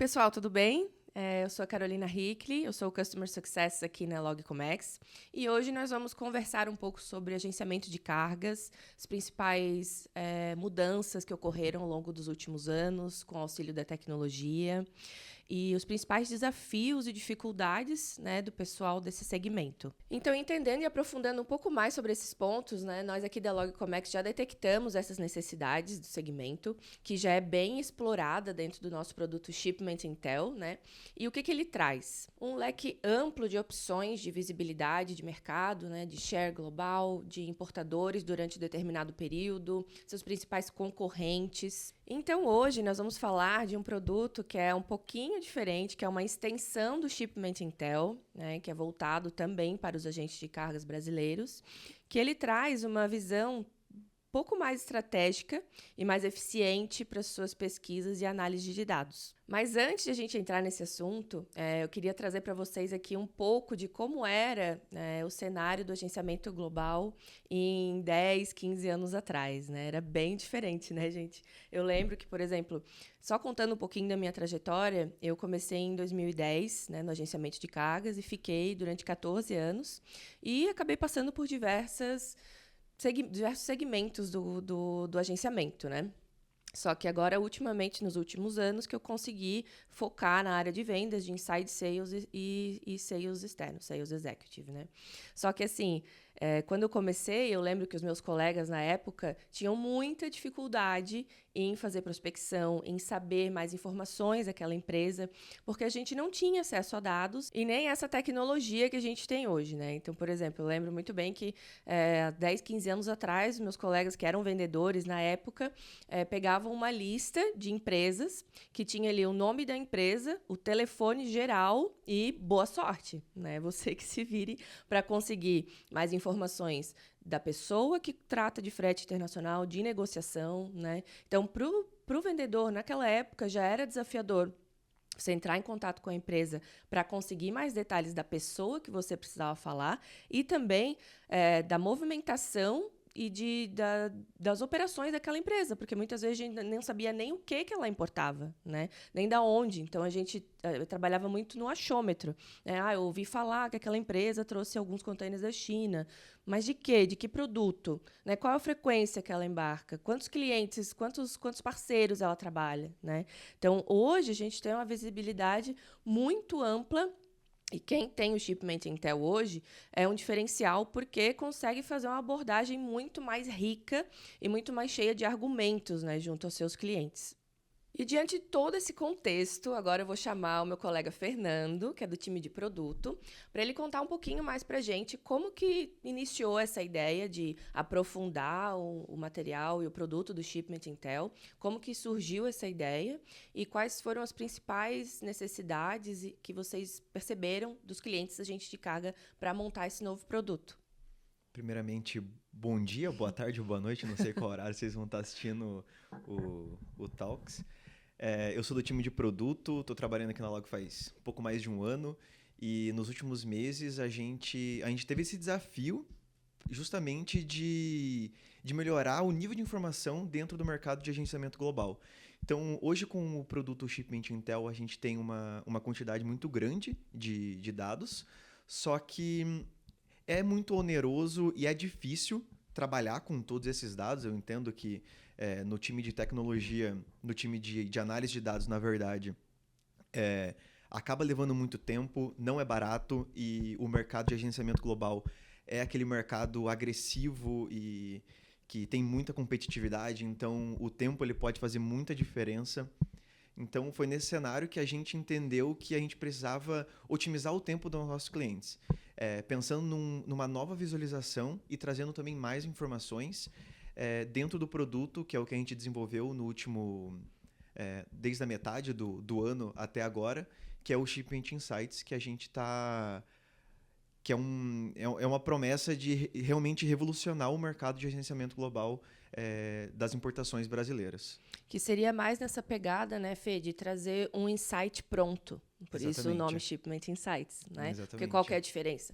pessoal, tudo bem? Eu sou a Carolina Hickley, eu sou o Customer Success aqui na Logcomex e hoje nós vamos conversar um pouco sobre agenciamento de cargas, as principais mudanças que ocorreram ao longo dos últimos anos com o auxílio da tecnologia e os principais desafios e dificuldades, né, do pessoal desse segmento. Então, entendendo e aprofundando um pouco mais sobre esses pontos, né, nós aqui da Logcomex já detectamos essas necessidades do segmento, que já é bem explorada dentro do nosso produto Shipment Intel, né? E o que ele traz? Um leque amplo de opções de visibilidade de mercado, né, de share global, de importadores durante determinado período, seus principais concorrentes. Então, hoje, nós vamos falar de um produto que é um pouquinho diferente, que é uma extensão do Shipment Intel, né, que é voltado também para os agentes de cargas brasileiros, que ele traz uma visão pouco mais estratégica e mais eficiente para as suas pesquisas e análise de dados. Mas antes de a gente entrar nesse assunto, eu queria trazer para vocês aqui um pouco de como era o cenário do agenciamento global em 10, 15 anos atrás, né? Era bem diferente, né, gente? Eu lembro que, por exemplo, só contando um pouquinho da minha trajetória, eu comecei em 2010, né, no agenciamento de cargas e fiquei durante 14 anos e acabei passando por diversos segmentos do agenciamento, né? Só que agora, ultimamente, nos últimos anos, que eu consegui focar na área de vendas, de inside sales e sales externo, sales executive, né? Só que, assim, quando eu comecei, eu lembro que os meus colegas, na época, tinham muita dificuldade em fazer prospecção, em saber mais informações daquela empresa, porque a gente não tinha acesso a dados e nem essa tecnologia que a gente tem hoje, né? Então, por exemplo, eu lembro muito bem que há 10, 15 anos atrás, meus colegas que eram vendedores na época, pegavam uma lista de empresas que tinha ali o nome da empresa, o telefone geral e boa sorte, né? Você que se vire para conseguir mais informações da pessoa que trata de frete internacional, de negociação, né? Então, para o vendedor, naquela época, já era desafiador você entrar em contato com a empresa para conseguir mais detalhes da pessoa que você precisava falar e também da movimentação e das operações daquela empresa, porque muitas vezes a gente não sabia nem o que ela importava, né? Nem da onde. Então, a gente trabalhava muito no achômetro. Né? Eu ouvi falar que aquela empresa trouxe alguns contêineres da China, mas de quê? De que produto? Né? Qual é a frequência que ela embarca? Quantos clientes, quantos parceiros ela trabalha? Né? Então, hoje, a gente tem uma visibilidade muito ampla. E quem tem o Shipment Intel hoje é um diferencial porque consegue fazer uma abordagem muito mais rica e muito mais cheia de argumentos, né, junto aos seus clientes. E diante de todo esse contexto, agora eu vou chamar o meu colega Fernando, que é do time de produto, para ele contar um pouquinho mais para a gente como que iniciou essa ideia de aprofundar o material e o produto do Shipment Intel, como que surgiu essa ideia e quais foram as principais necessidades que vocês perceberam dos clientes da gente de carga para montar esse novo produto. Primeiramente, bom dia, boa tarde, boa noite, não sei qual horário vocês vão estar assistindo o Talks. Eu sou do time de produto, estou trabalhando aqui na Log faz um pouco mais de um ano e nos últimos meses a gente teve esse desafio justamente de melhorar o nível de informação dentro do mercado de agenciamento global. Então, hoje com o produto Shipment Intel, a gente tem uma quantidade muito grande de dados, só que é muito oneroso e é difícil trabalhar com todos esses dados. Eu entendo que no time de tecnologia, no time de análise de dados, na verdade, acaba levando muito tempo, não é barato e o mercado de agenciamento global é aquele mercado agressivo e que tem muita competitividade, então o tempo ele pode fazer muita diferença. Então, foi nesse cenário que a gente entendeu que a gente precisava otimizar o tempo dos nossos clientes. Pensando numa nova visualização e trazendo também mais informações dentro do produto, que é o que a gente desenvolveu no último... desde a metade do ano até agora, que é o Shipment Insights, que a gente está... que é uma promessa de realmente revolucionar o mercado de agenciamento global das importações brasileiras. Que seria mais nessa pegada, né, Fê, de trazer um insight pronto. Por isso o Exatamente. nome Shipment Insights, né? Exatamente. Porque qual que é a diferença?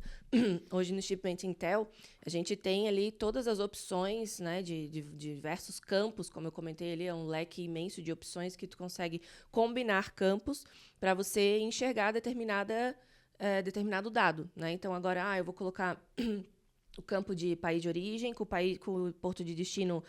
Hoje no Shipment Intel, a gente tem ali todas as opções, né, de diversos campos, como eu comentei ali, é um leque imenso de opções que tu consegue combinar campos para você enxergar determinado dado, né? Então agora, eu vou colocar o campo de país de origem, com o porto de destino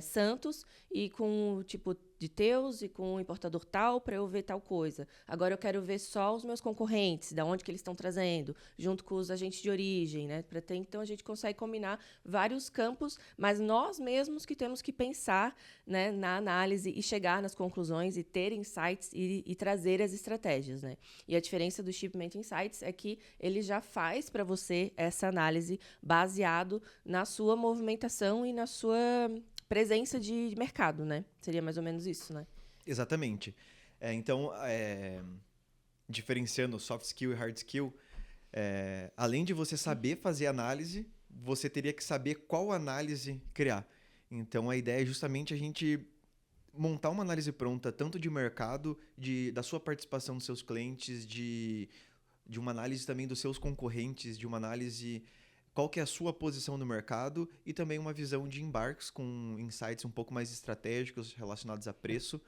Santos, e com o tipo de teus e com o importador tal, para eu ver tal coisa. Agora eu quero ver só os meus concorrentes, da onde que eles estão trazendo, junto com os agentes de origem, né? Então a gente consegue combinar vários campos, mas nós mesmos que temos que pensar, né, na análise e chegar nas conclusões e ter insights e trazer as estratégias, né? E a diferença do Shipment Insights é que ele já faz para você essa análise baseado na sua movimentação e na sua presença de mercado, né? Seria mais ou menos isso, né? Exatamente. Então, diferenciando soft skill e hard skill, além de você saber fazer análise, você teria que saber qual análise criar. Então, a ideia é justamente a gente montar uma análise pronta, tanto de mercado, da sua participação dos seus clientes, de uma análise também dos seus concorrentes, de uma análise qual que é a sua posição no mercado e também uma visão de embarques com insights um pouco mais estratégicos relacionados a preço,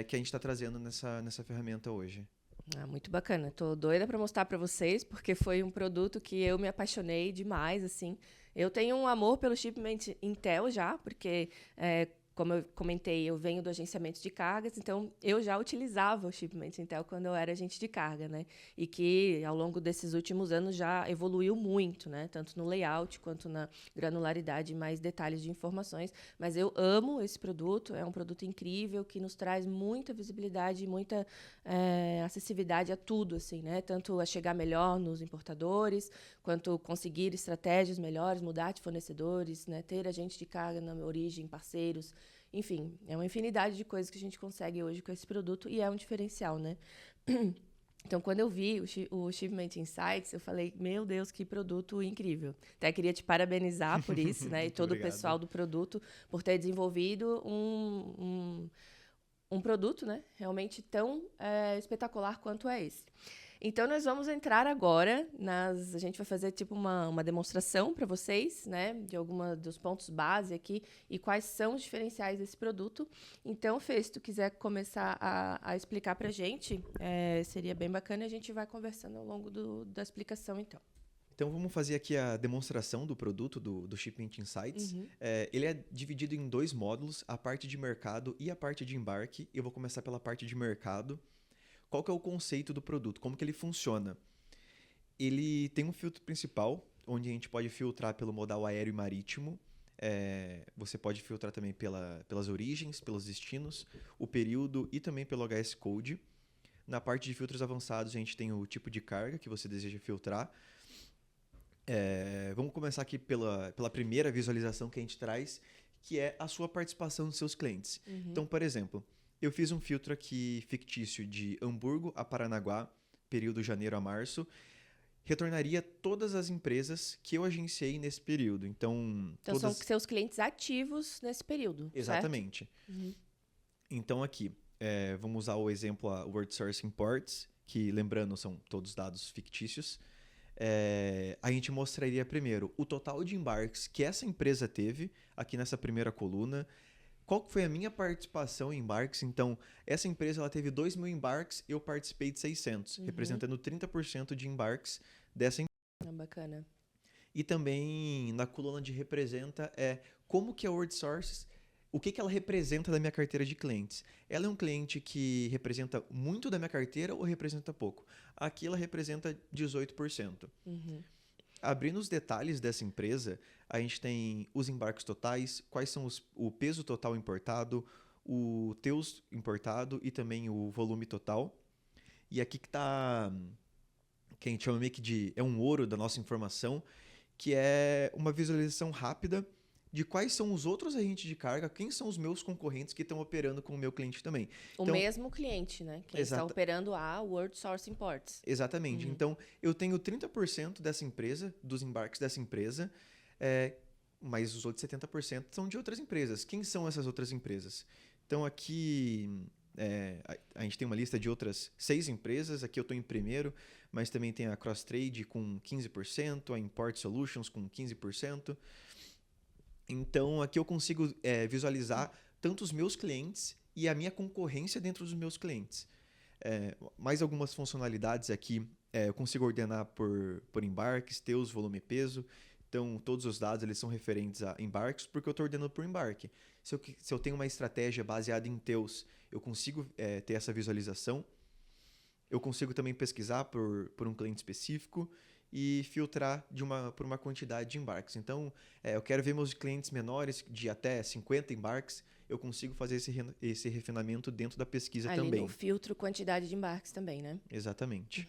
que a gente está trazendo nessa ferramenta hoje. Muito bacana. Estou doida para mostrar para vocês, porque foi um produto que eu me apaixonei demais, assim. Eu tenho um amor pelo Shipment Intel já, porque como eu comentei, eu venho do agenciamento de cargas, então eu já utilizava o Shipment Intel quando eu era agente de carga, né? E que ao longo desses últimos anos já evoluiu muito, né? Tanto no layout quanto na granularidade e mais detalhes de informações. Mas eu amo esse produto, é um produto incrível que nos traz muita visibilidade, muita acessibilidade a tudo, assim, né? Tanto a chegar melhor nos importadores, quanto conseguir estratégias melhores, mudar de fornecedores, né? Ter agente de carga na origem, parceiros. Enfim, é uma infinidade de coisas que a gente consegue hoje com esse produto e é um diferencial, né? Então, quando eu vi o Shipment Insights, eu falei, meu Deus, que produto incrível. Até queria te parabenizar por isso, né? E todo obrigado. O pessoal do produto por ter desenvolvido um produto, né? Realmente tão espetacular quanto é esse. Então, nós vamos entrar agora, a gente vai fazer tipo uma demonstração para vocês, né, de alguma dos pontos base aqui e quais são os diferenciais desse produto. Então, Fê, se tu quiser começar a explicar para a gente, seria bem bacana e a gente vai conversando ao longo da explicação, então. Então, vamos fazer aqui a demonstração do produto, do Shipment Insights. Uhum. Ele é dividido em 2 módulos, a parte de mercado e a parte de embarque. Eu vou começar pela parte de mercado. Qual que é o conceito do produto? Como que ele funciona? Ele tem um filtro principal, onde a gente pode filtrar pelo modal aéreo e marítimo. Você pode filtrar também pelas origens, pelos destinos, o período e também pelo HS Code. Na parte de filtros avançados, a gente tem o tipo de carga que você deseja filtrar. Vamos começar aqui pela primeira visualização que a gente traz, que é a sua participação dos seus clientes. Uhum. Então, por exemplo, eu fiz um filtro aqui fictício de Hamburgo a Paranaguá, período janeiro a março. Retornaria todas as empresas que eu agenciei nesse período. Então são seus clientes ativos nesse período, exatamente. Certo? Uhum. Então aqui, vamos usar o exemplo a Word Source Imports, que lembrando são todos dados fictícios. A gente mostraria primeiro o total de embarques que essa empresa teve aqui nessa primeira coluna. Qual foi a minha participação em embarques? Então, essa empresa ela teve 2.000 embarques, eu participei de 600, representando 30% de embarques dessa empresa. Bacana. E também na coluna de representa como que a WordSource, o que ela representa da minha carteira de clientes. Ela é um cliente que representa muito da minha carteira ou representa pouco? Aqui ela representa 18%. Uhum. Abrindo os detalhes dessa empresa, a gente tem os embarques totais, quais são o peso total importado, o teus importado e também o volume total. E aqui que a gente chama meio que de um ouro da nossa informação, que é uma visualização rápida de quais são os outros agentes de carga, quem são os meus concorrentes que estão operando com o meu cliente também. O mesmo cliente, né? Quem está operando a Word Source Imports. Exatamente. Então, eu tenho 30% dessa empresa, dos embarques dessa empresa, mas os outros 70% são de outras empresas. Quem são essas outras empresas? Então, aqui a gente tem uma lista de outras 6 empresas. Aqui eu estou em primeiro, mas também tem a CrossTrade com 15%, a Import Solutions com 15%. Então, aqui eu consigo visualizar tanto os meus clientes e a minha concorrência dentro dos meus clientes. Mais algumas funcionalidades aqui. Eu consigo ordenar por embarques, teus, volume e peso. Então, todos os dados eles são referentes a embarques, porque eu estou ordenando por embarque. Se eu tenho uma estratégia baseada em teus, eu consigo ter essa visualização. Eu consigo também pesquisar por um cliente específico e filtrar por uma quantidade de embarques. Então, eu quero ver meus clientes menores, de até 50 embarques, eu consigo fazer esse refinamento dentro da pesquisa Ali também. no filtro, quantidade de embarques também, né? Exatamente.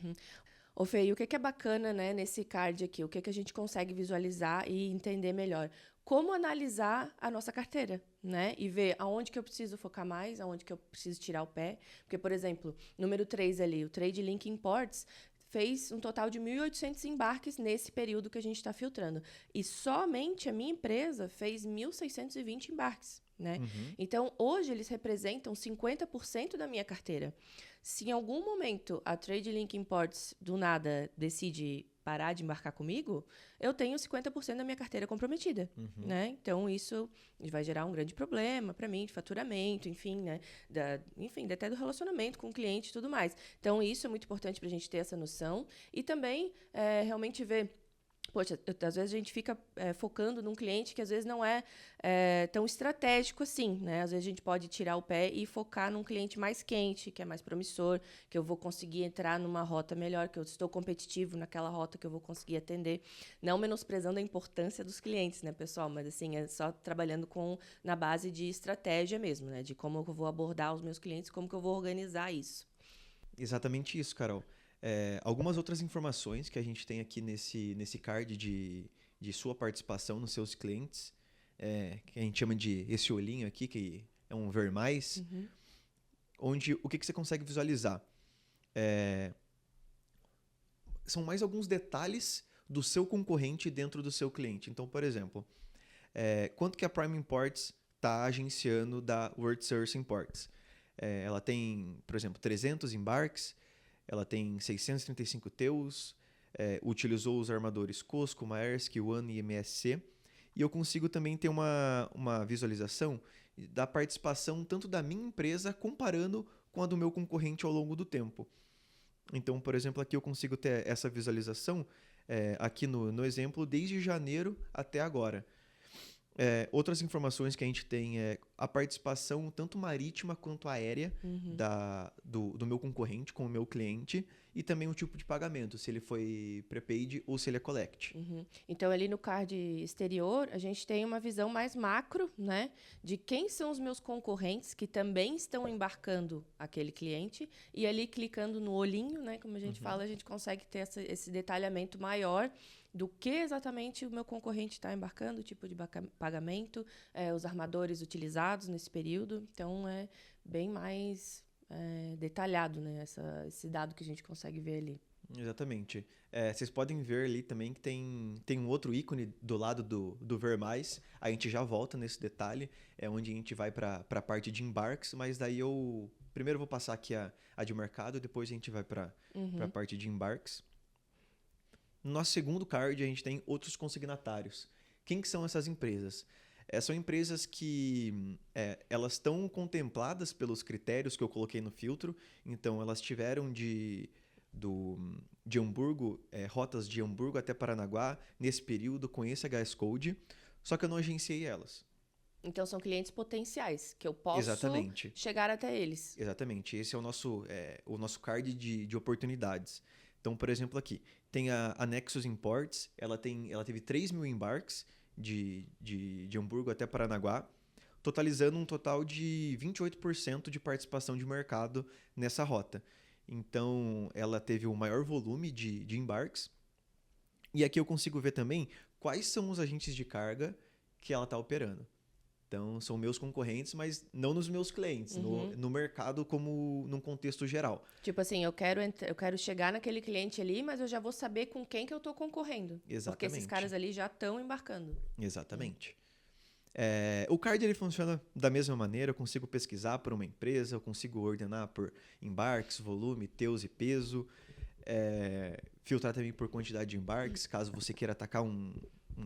Ô, Fê, e o que é bacana, né, nesse card aqui? O que a gente consegue visualizar e entender melhor? Como analisar a nossa carteira, né? E ver aonde que eu preciso focar mais, aonde que eu preciso tirar o pé. Porque, por exemplo, número 3 ali, o Trade Link Imports, fez um total de 1.800 embarques nesse período que a gente está filtrando. E somente a minha empresa fez 1.620 embarques, né? Então, hoje, eles representam 50% da minha carteira. Se em algum momento a Trade Link Imports, do nada, decide parar de embarcar comigo, eu tenho 50% da minha carteira comprometida, né? Então, isso vai gerar um grande problema para mim, de faturamento, enfim, né? Até do relacionamento com o cliente e tudo mais. Então, isso é muito importante para a gente ter essa noção. E também, realmente ver... Poxa, às vezes a gente fica focando num cliente que às vezes não é tão estratégico assim, né? Às vezes a gente pode tirar o pé e focar num cliente mais quente, que é mais promissor, que eu vou conseguir entrar numa rota melhor, que eu estou competitivo naquela rota que eu vou conseguir atender. Não menosprezando a importância dos clientes, né, pessoal? Mas, assim, é só trabalhando na base de estratégia mesmo, né? De como eu vou abordar os meus clientes, como que eu vou organizar isso. Exatamente isso, Carol. Algumas outras informações que a gente tem aqui nesse card de sua participação nos seus clientes, que a gente chama de esse olhinho aqui, que é um ver mais, onde o que você consegue visualizar? São mais alguns detalhes do seu concorrente dentro do seu cliente. Então, por exemplo, quanto que a Prime Imports está agenciando da World Source Imports? Ela tem, por exemplo, 300 embarques, ela tem 635 teus, utilizou os armadores Cosco, Maersk, One e MSC. E eu consigo também ter uma visualização da participação tanto da minha empresa comparando com a do meu concorrente ao longo do tempo. Então, por exemplo, aqui eu consigo ter essa visualização aqui no exemplo desde janeiro até agora. Outras informações que a gente tem é a participação tanto marítima quanto aérea do meu concorrente com o meu cliente e também o tipo de pagamento, se ele foi prepaid ou se ele é collect. Então, ali no card exterior, a gente tem uma visão mais macro, né, de quem são os meus concorrentes que também estão embarcando aquele cliente e ali clicando no olhinho, né, como a gente fala, a gente consegue ter esse detalhamento maior do que exatamente o meu concorrente está embarcando, o tipo de pagamento, os armadores utilizados nesse período. Então, é bem mais detalhado, né, esse dado que a gente consegue ver ali. Exatamente. Vocês podem ver ali também que tem um outro ícone do lado do ver mais. A gente já volta nesse detalhe, onde a gente vai para a parte de embarques, mas daí primeiro eu vou passar aqui a de mercado, depois a gente vai para a parte de embarques. No nosso segundo card, a gente tem outros consignatários. Quem que são essas empresas? São empresas que elas estão contempladas pelos critérios que eu coloquei no filtro. Então, elas tiveram de Hamburgo, rotas de Hamburgo até Paranaguá, nesse período, com esse HS Code, só que eu não agenciei elas. Então, são clientes potenciais, que eu posso chegar até eles. Exatamente. Esse é o nosso card de oportunidades. Então, por exemplo, aqui, tem a Nexus Imports, ela teve 3 mil embarques de Hamburgo até Paranaguá, totalizando um total de 28% de participação de mercado nessa rota. Então, ela teve o maior volume de embarques. E aqui eu consigo ver também quais são os agentes de carga que ela está operando. Então, são meus concorrentes, mas não nos meus clientes, no mercado como num contexto geral. Tipo assim, eu quero chegar naquele cliente ali, mas eu já vou saber com quem que eu tô concorrendo. Exatamente. Porque esses caras ali já estão embarcando. Exatamente. O card ele funciona da mesma maneira, eu consigo pesquisar por uma empresa, eu consigo ordenar por embarques, volume, teus e peso, filtrar também por quantidade de embarques, caso você queira atacar um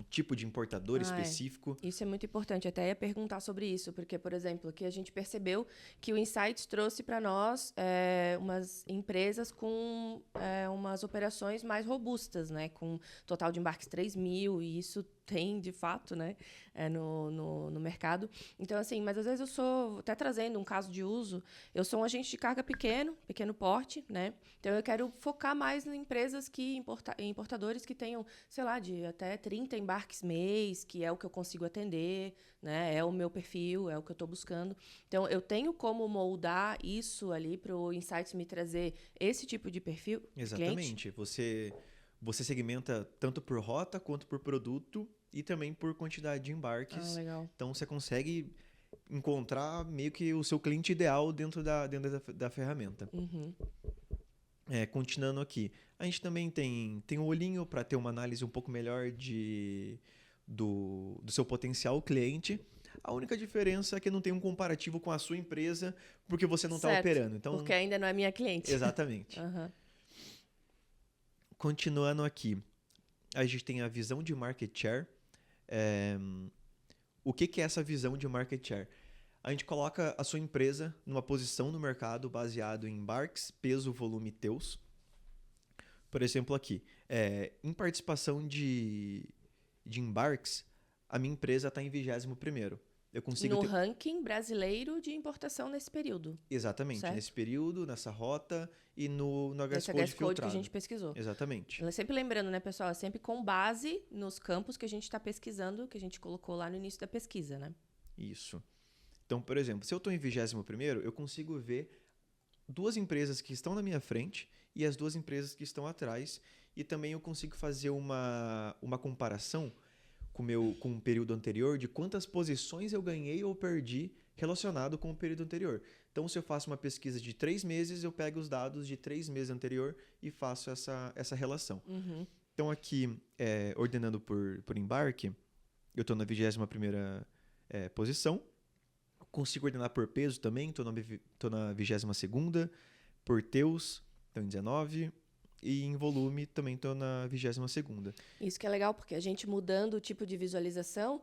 tipo de importador específico. Isso é muito importante. Até ia perguntar sobre isso, porque, por exemplo, aqui a gente percebeu que o Insights trouxe para nós umas empresas com umas operações mais robustas, né? Com total de embarques 3.000, e isso tem, de fato, né? No mercado. Então, assim, mas às vezes eu sou, até trazendo um caso de uso, eu sou um agente de carga pequeno porte, né? Então, eu quero focar mais em empresas importadores que tenham, sei lá, de até 30 embarques mês, que é o que eu consigo atender, né? É o meu perfil, é o que eu estou buscando. Então, eu tenho como moldar isso ali para o Insights me trazer esse tipo de perfil. Exatamente. Você segmenta tanto por rota quanto por produto e também por quantidade de embarques. Legal. Então, você consegue encontrar meio que o seu cliente ideal dentro da ferramenta. Continuando aqui, a gente também tem um olhinho para ter uma análise um pouco melhor do seu potencial cliente. A única diferença é que não tem um comparativo com a sua empresa, porque você não está operando. Então, porque ainda não é minha cliente. Exatamente. Continuando aqui, a gente tem a visão de market share. O que é essa visão de market share? A gente coloca a sua empresa numa posição no mercado baseado em embarques, peso, volume, teus. Por exemplo, aqui, em participação de embarques, a minha empresa está em 21º. Eu consigo ranking brasileiro de importação nesse período. Exatamente, certo? Nesse período, nessa rota e no HS Code filtrado. Que a gente pesquisou. Exatamente. Sempre lembrando, né, pessoal? É sempre com base nos campos que a gente está pesquisando, que a gente colocou lá no início da pesquisa, né? Isso. Então, por exemplo, se eu estou em 21º, eu consigo ver 2 empresas que estão na minha frente e as 2 empresas que estão atrás. E também eu consigo fazer uma comparação com o período anterior de quantas posições eu ganhei ou perdi relacionado com o período anterior. Então, se eu faço uma pesquisa de 3 meses, eu pego os dados de 3 meses anterior e faço essa relação. Então, aqui, ordenando por embarque, eu estou na 21ª posição. Consigo ordenar por peso também, estou na 22ª. Por teus, estou em 19. E em volume também estou na 22ª. Isso que é legal, porque a gente mudando o tipo de visualização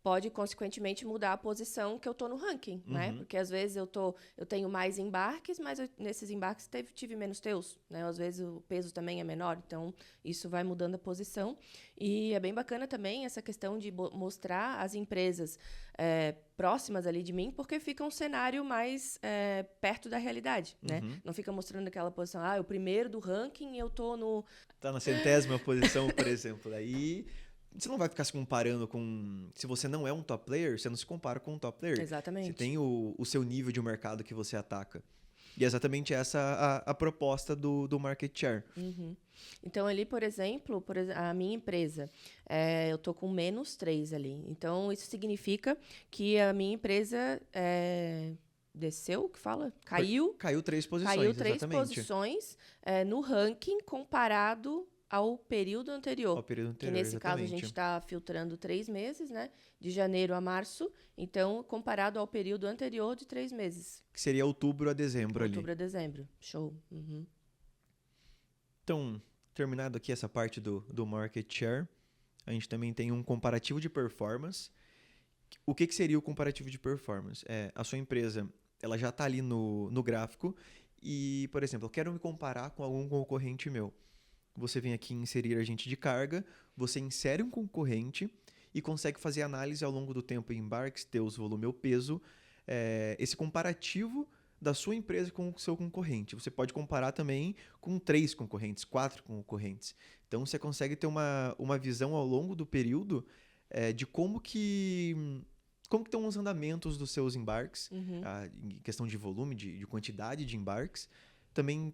pode, consequentemente, mudar a posição que eu estou no ranking, né? Porque, às vezes, eu tenho mais embarques, mas nesses embarques tive menos teus, né? Às vezes, o peso também é menor, então isso vai mudando a posição. E é bem bacana também essa questão de mostrar as empresas próximas ali de mim, porque fica um cenário mais perto da realidade, né? Não fica mostrando aquela posição, o primeiro do ranking, eu tô no... Tá na 100ª posição, por exemplo. Aí você não vai ficar se comparando com... Se você não é um top player, você não se compara com um top player. Exatamente. Você tem o seu nível de mercado que você ataca. E é exatamente essa a proposta do market share. Então, ali, por exemplo, a minha empresa, eu tô com -3 ali. Então, isso significa que a minha empresa desceu, que fala? Caiu 3 posições, Caiu 3 exatamente. posições no ranking comparado ao período anterior. Que nesse caso a gente está filtrando 3 meses, né? De janeiro a março. Então, comparado ao período anterior de 3 meses. Que seria outubro a dezembro ali. Outubro a dezembro. Show. Então, terminado aqui essa parte do market share, a gente também tem um comparativo de performance. O que seria o comparativo de performance? A sua empresa ela já está ali no gráfico e, por exemplo, eu quero me comparar com algum concorrente meu. Você vem aqui inserir agente de carga, você insere um concorrente e consegue fazer análise ao longo do tempo em embarques, teus, volume ou peso, esse comparativo da sua empresa com o seu concorrente. Você pode comparar também com 3 concorrentes, 4 concorrentes. Então, você consegue ter uma visão ao longo do período de como que estão os andamentos dos seus embarques, em questão de volume, de quantidade de embarques. Também,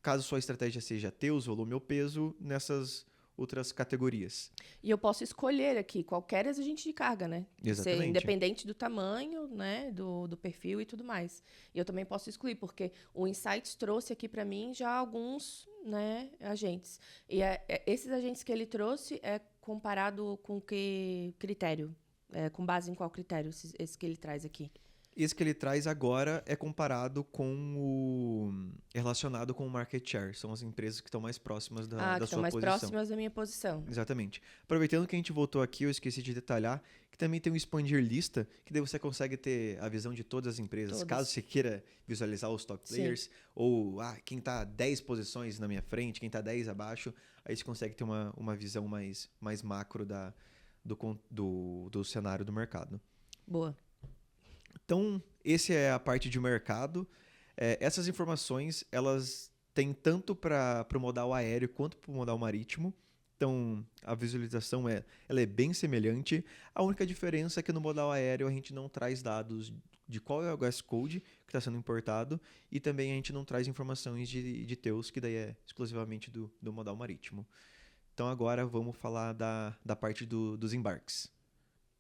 caso sua estratégia seja teus, volume ou peso, nessas outras categorias. E eu posso escolher aqui qualquer agente de carga, né? Exatamente. Independente do tamanho, né? Do perfil e tudo mais. E eu também posso excluir, porque o Insights trouxe aqui para mim já alguns, né, agentes. E esses agentes que ele trouxe é comparado com que critério? Com base em qual critério esse que ele traz aqui? Esse que ele traz agora é comparado com relacionado com o market share. São as empresas que estão mais próximas da que estão sua mais posição. próximas da minha posição. Exatamente. Aproveitando que a gente voltou aqui, eu esqueci de detalhar que também tem um expandir lista, que daí você consegue ter a visão de todas as empresas. Todas. Caso você queira visualizar os top players, ou quem está 10 posições na minha frente, quem está 10 abaixo, aí você consegue ter uma visão mais macro do cenário do mercado. Boa. Então, essa é a parte de mercado. Essas informações, elas têm tanto para o modal aéreo quanto para o modal marítimo. Então, a visualização ela é bem semelhante. A única diferença é que no modal aéreo a gente não traz dados de qual é o gas code que está sendo importado e também a gente não traz informações de TEUs, que daí é exclusivamente do modal marítimo. Então, agora vamos falar da parte dos embarques.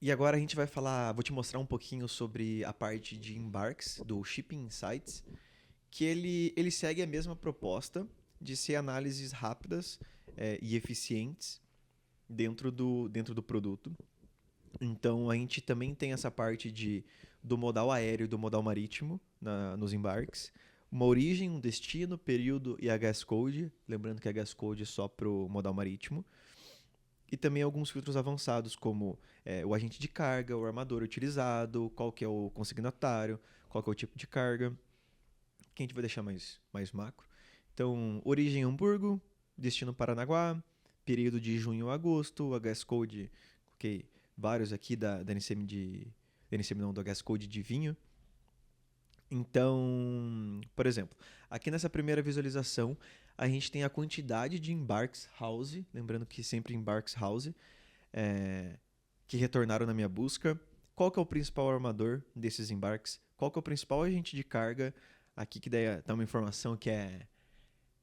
E agora a gente vai vou te mostrar um pouquinho sobre a parte de embarques do Shipping Insights, que ele segue a mesma proposta de ser análises rápidas e eficientes dentro do produto. Então a gente também tem essa parte do modal aéreo e do modal marítimo nos embarques. Uma origem, um destino, período e a gas code. Lembrando que a gas code é só para o modal marítimo. E também alguns filtros avançados, como o agente de carga, o armador utilizado, qual que é o consignatário, qual que é o tipo de carga, que a gente vai deixar mais macro. Então, origem Hamburgo, destino Paranaguá, período de junho a agosto, HS Code, ok, vários aqui da NCM do HS Code de vinho. Então, por exemplo, aqui nessa primeira visualização, a gente tem a quantidade de embarques house, lembrando que sempre embarques house, que retornaram na minha busca. Qual que é o principal armador desses embarques? Qual que é o principal agente de carga? Aqui que daí tá uma informação que é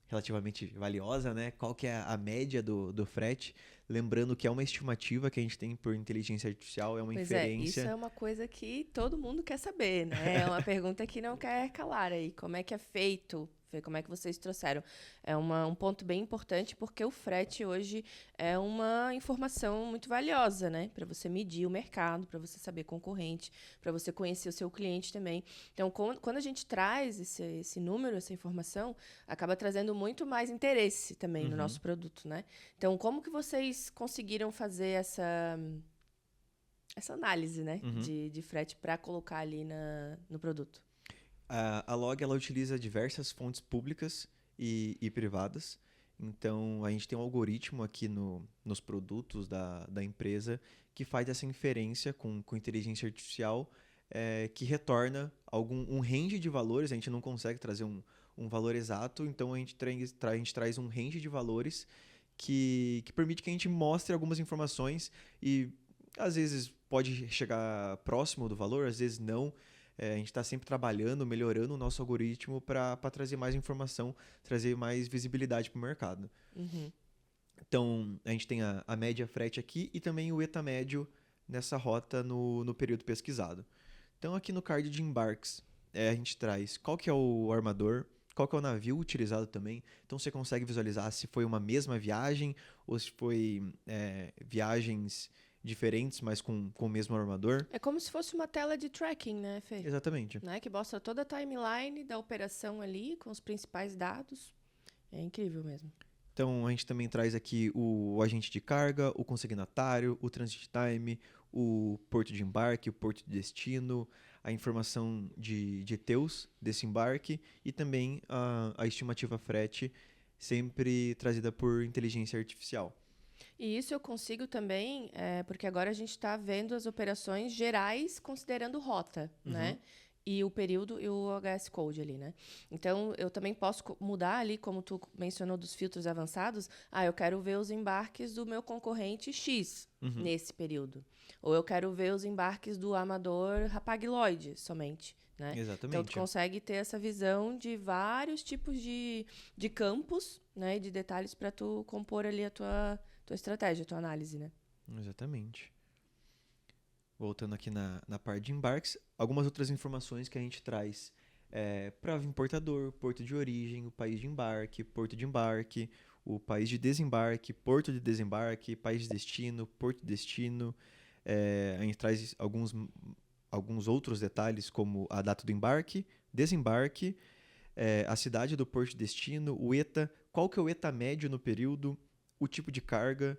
relativamente valiosa, né? Qual que é a média do frete? Lembrando que é uma estimativa que a gente tem por inteligência artificial, é uma inferência. Isso é uma coisa que todo mundo quer saber, né? É uma pergunta que não quer calar aí. Como é que é feito? Como é que vocês trouxeram? É um ponto bem importante, porque o frete hoje é uma informação muito valiosa, né? Para você medir o mercado, para você saber concorrente, para você conhecer o seu cliente também. Então, quando a gente traz esse número, essa informação, acaba trazendo muito mais interesse também no nosso produto, né? Então, como que vocês conseguiram fazer essa análise, né? De frete para colocar ali no produto? A Log ela utiliza diversas fontes públicas e privadas. Então, a gente tem um algoritmo aqui nos produtos da empresa que faz essa inferência com inteligência artificial que retorna um range de valores. A gente não consegue trazer um valor exato, então a gente traz um range de valores que permite que a gente mostre algumas informações e às vezes pode chegar próximo do valor, às vezes não. A gente está sempre trabalhando, melhorando o nosso algoritmo para trazer mais informação, trazer mais visibilidade para o mercado. Então, a gente tem a média frete aqui e também o ETA médio nessa rota no período pesquisado. Então, aqui no card de embarques, a gente traz qual que é o armador, qual que é o navio utilizado também. Então, você consegue visualizar se foi uma mesma viagem ou se foi viagens diferentes, mas com o mesmo armador. É como se fosse uma tela de tracking, né, Fê? Exatamente. Né? Que mostra toda a timeline da operação ali, com os principais dados. É incrível mesmo. Então, a gente também traz aqui o agente de carga, o consignatário, o transit time, o porto de embarque, o porto de destino, a informação de TEUs desse embarque e também a estimativa frete, sempre trazida por inteligência artificial. E isso eu consigo também, porque agora a gente está vendo as operações gerais considerando rota, né? E o período e o HS Code ali, né? Então, eu também posso mudar ali, como tu mencionou dos filtros avançados. Eu quero ver os embarques do meu concorrente X nesse período. Ou eu quero ver os embarques do amador Hapag-Lloyd somente, né? Exatamente. Então, tu consegue ter essa visão de vários tipos de campos, né? E de detalhes para tu compor ali a tua tua estratégia, tua análise, né? Exatamente. Voltando aqui na parte de embarques, algumas outras informações que a gente traz. Prova importador, porto de origem, o país de embarque, porto de embarque, o país de desembarque, porto de desembarque, país de destino, porto de destino. A gente traz alguns outros detalhes, como a data do embarque, desembarque, a cidade do porto de destino, o ETA, qual que é o ETA médio no período, o tipo de carga,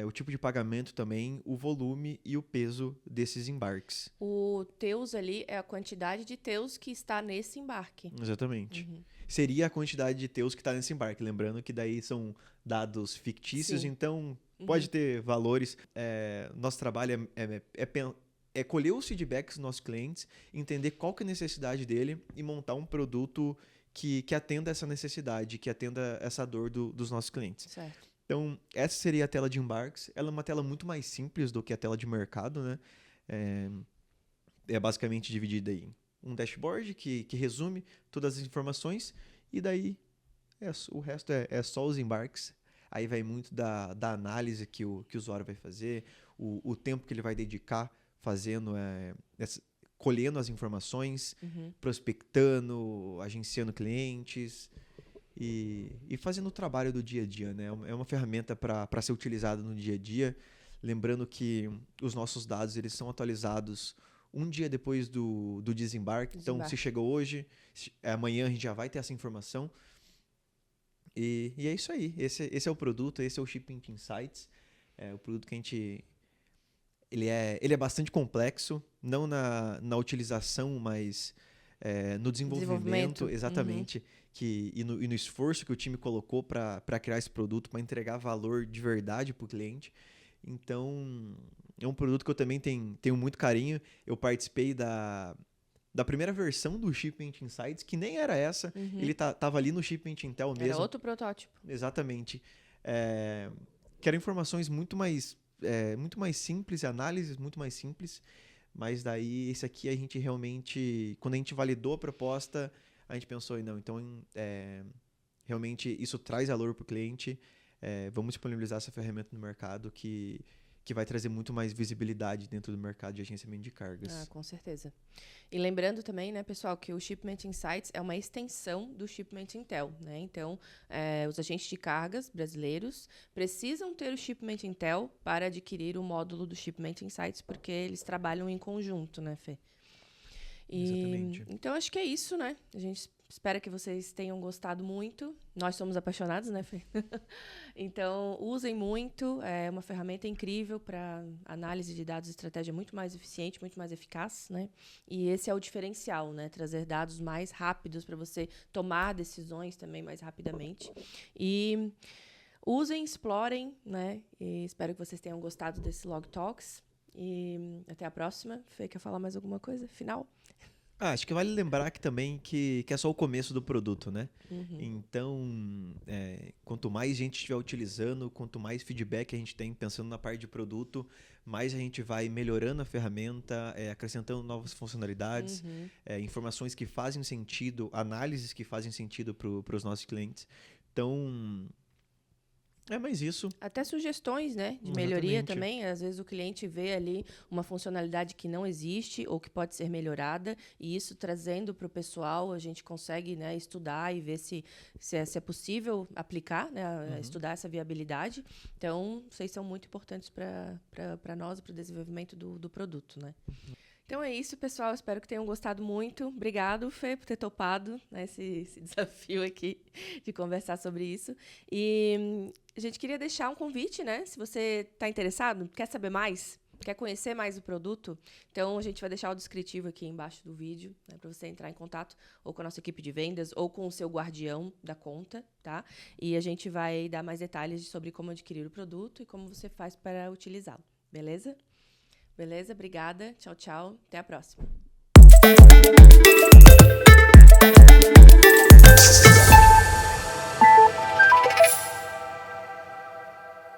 o tipo de pagamento também, o volume e o peso desses embarques. O teus ali é a quantidade de teus que está nesse embarque. Exatamente. Seria a quantidade de teus que está nesse embarque. Lembrando que daí são dados fictícios, Sim. então pode ter valores. Nosso trabalho é colher os feedbacks dos nossos clientes, entender qual que é a necessidade dele e montar um produto que atenda essa necessidade, que atenda essa dor dos nossos clientes. Certo. Então, essa seria a tela de embarques. Ela é uma tela muito mais simples do que a tela de mercado, né? É basicamente dividida em um dashboard que resume todas as informações e daí o resto é só os embarques. Aí vai muito da análise que o usuário vai fazer, o tempo que ele vai dedicar fazendo, colhendo as informações, prospectando, agenciando clientes e fazendo o trabalho do dia a dia, né? É uma ferramenta para ser utilizada no dia a dia. Lembrando que os nossos dados eles são atualizados um dia depois do desembarque. Então, se chegou hoje, amanhã a gente já vai ter essa informação. E é isso aí. Esse é o produto, esse é o Shipment Insights. O produto que a gente... Ele é bastante complexo, não na utilização, mas no desenvolvimento. Exatamente. E no esforço que o time colocou para criar esse produto, para entregar valor de verdade para o cliente. Então, é um produto que eu também tenho muito carinho. Eu participei da primeira versão do Shipment Insights, que nem era essa. Ele tava ali no Shipment Intel mesmo. Era outro protótipo. Exatamente. Que eram informações muito mais simples, análises muito mais simples. Mas daí, esse aqui a gente realmente... Quando a gente validou a proposta, a gente pensou, não, então realmente isso traz valor para o cliente. Vamos disponibilizar essa ferramenta no mercado que vai trazer muito mais visibilidade dentro do mercado de agenciamento de cargas. Com certeza. E lembrando também, né, pessoal, que o Shipment Insights é uma extensão do Shipment Intel, né? Então, os agentes de cargas brasileiros precisam ter o Shipment Intel para adquirir o módulo do Shipment Insights, porque eles trabalham em conjunto, né, Fê? Exatamente. Então, acho que é isso, né? A gente espera que vocês tenham gostado muito. Nós somos apaixonados, né, Fê? Então, usem muito. É uma ferramenta incrível para análise de dados e estratégia muito mais eficiente, muito mais eficaz, né? E esse é o diferencial, né? Trazer dados mais rápidos para você tomar decisões também mais rapidamente. E usem, explorem, né? E espero que vocês tenham gostado desse Log Talks. E até a próxima. Fê, quer falar mais alguma coisa? Final? Acho que vale lembrar também que é só o começo do produto, né? Então, quanto mais gente estiver utilizando, quanto mais feedback a gente tem pensando na parte de produto, mais a gente vai melhorando a ferramenta, acrescentando novas funcionalidades, informações que fazem sentido, análises que fazem sentido para os nossos clientes. Então... mais isso. Até sugestões, né, de melhoria também. Às vezes o cliente vê ali uma funcionalidade que não existe ou que pode ser melhorada, e isso trazendo para o pessoal, a gente consegue, né, estudar e ver se é possível aplicar, né, estudar essa viabilidade. Então, vocês são muito importantes para nós, para o desenvolvimento do produto, né? Então é isso, pessoal. Espero que tenham gostado muito. Obrigado, Fê, por ter topado, né, esse desafio aqui de conversar sobre isso. E a gente queria deixar um convite, né? Se você está interessado, quer saber mais, quer conhecer mais o produto, então a gente vai deixar o descritivo aqui embaixo do vídeo, né, para você entrar em contato ou com a nossa equipe de vendas ou com o seu guardião da conta, tá? E a gente vai dar mais detalhes sobre como adquirir o produto e como você faz para utilizá-lo. Beleza? Beleza? Obrigada. Tchau, tchau. Até a próxima.